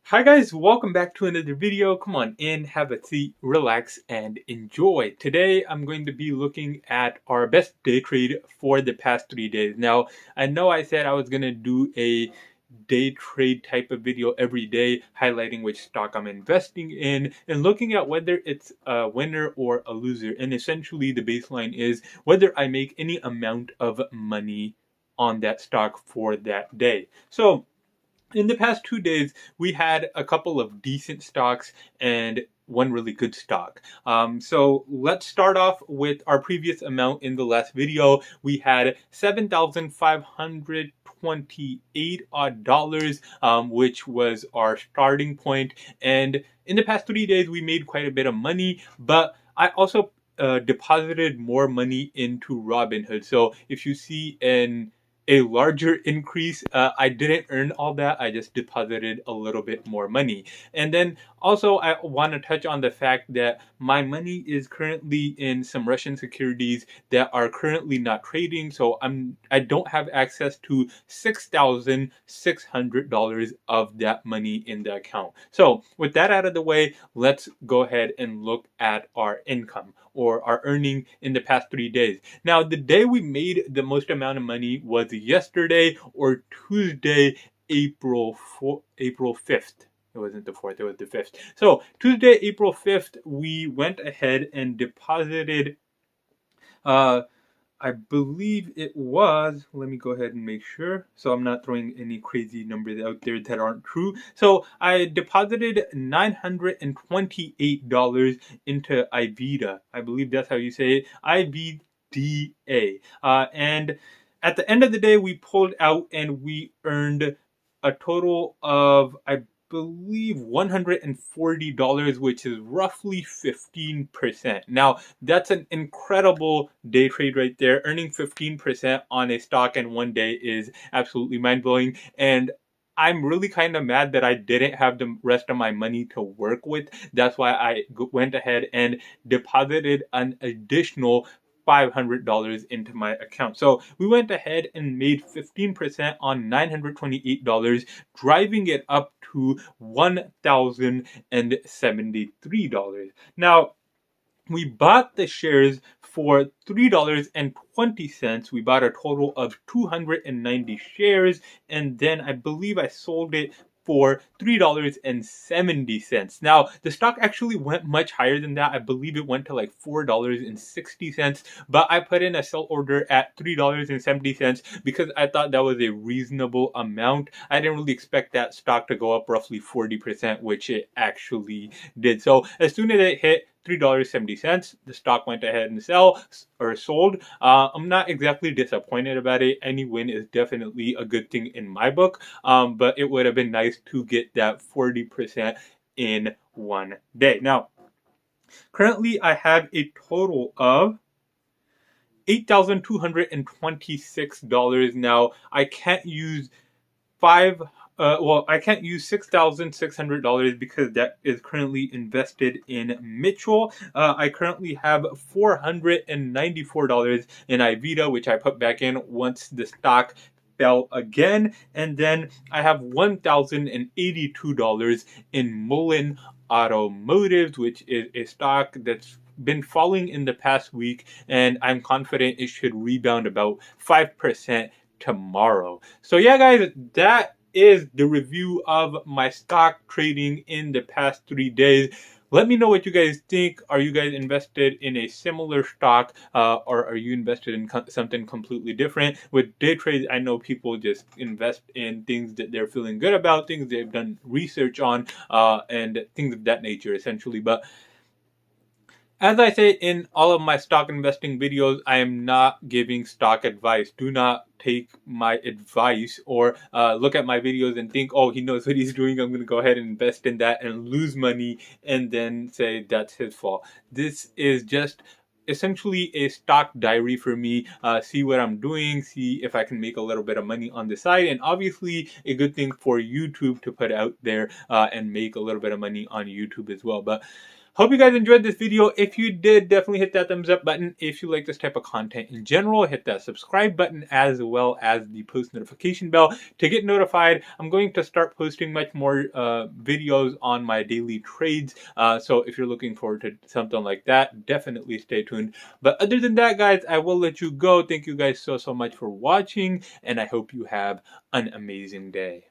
Hi guys, welcome back to another video. Come on in, have a seat, relax, and enjoy. Today I'm going to be looking at our best day trade for the past 3 days. Now, I know I said I was going to do a day trade type of video every day, highlighting which stock I'm investing in and looking at whether it's a winner or a loser. And essentially the baseline is whether I make any amount of money on that stock for that day. So in the past 2 days, we had a couple of decent stocks and one really good stock. So let's start off with our previous amount in the last video. We had $7,528 odd dollars, which was our starting point. And in the past 3 days, we made quite a bit of money, but I also deposited more money into Robinhood. So if you see a larger increase, I didn't earn all that. I just deposited a little bit more money. And then also I want to touch on the fact that my money is currently in some Russian securities that are currently not trading. So I don't have access to $6,600 of that money in the account. So with that out of the way, let's go ahead and look at our income or our earning in the past 3 days. Now, the day we made the most amount of money was yesterday or Tuesday, April 5th. It wasn't the 4th, it was the 5th. So Tuesday, April 5th, we went ahead and deposited, I believe it was, let me go ahead and make sure so I'm not throwing any crazy numbers out there that aren't true. So I deposited $928 into IVDA. I believe that's how you say it. IVDA. And at the end of the day, we pulled out and we earned a total of, I believe, $140, which is roughly 15%. Now, that's an incredible day trade right there. Earning 15% on a stock in one day is absolutely mind-blowing. And I'm really kind of mad that I didn't have the rest of my money to work with. That's why I went ahead and deposited an additional $500 into my account. So we went ahead and made 15% on $928, driving it up to $1,073. Now, we bought the shares for $3.20. We bought a total of 290 shares, and then I believe I sold it for $3.70. Now, the stock actually went much higher than that. I believe it went to like $4.60, but I put in a sell order at $3.70 because I thought that was a reasonable amount. I didn't really expect that stock to go up roughly 40%, which it actually did. So as soon as it hit $3.70, the stock went ahead and sold. I'm not exactly disappointed about it. Any win is definitely a good thing in my book, but it would have been nice to get that 40% in one day. Now, currently I have a total of $8,226. Now, I can't use I can't use $6,600 because that is currently invested in Mitchell. I currently have $494 in IVDA, which I put back in once the stock fell again. And then I have $1,082 in Mullen Automotives, which is a stock that's been falling in the past week, and I'm confident it should rebound about 5% tomorrow. So yeah, guys, that is the review of my stock trading in the past 3 days. Let me know what you guys think. Are you guys invested in a similar stock, or are you invested in something completely different? With day trades, I know people just invest in things that they're feeling good about, things they've done research on, and things of that nature, essentially. But as I say in all of my stock investing videos, I am not giving stock advice. Do not take my advice or look at my videos and think, oh, he knows what he's doing, I'm going to go ahead and invest in that and lose money and then say that's his fault. This is just essentially a stock diary for me. See what I'm doing, see if I can make a little bit of money on the side, and obviously a good thing for YouTube to put out there and make a little bit of money on YouTube as well. But Hope you guys enjoyed this video. If you did, definitely hit that thumbs up button. If you like this type of content in general, hit that subscribe button as well as the post notification bell to get notified. I'm going to start posting much more videos on my daily trades. So if you're looking forward to something like that, definitely stay tuned. But other than that, guys, I will let you go. Thank you guys so much for watching, and I hope you have an amazing day.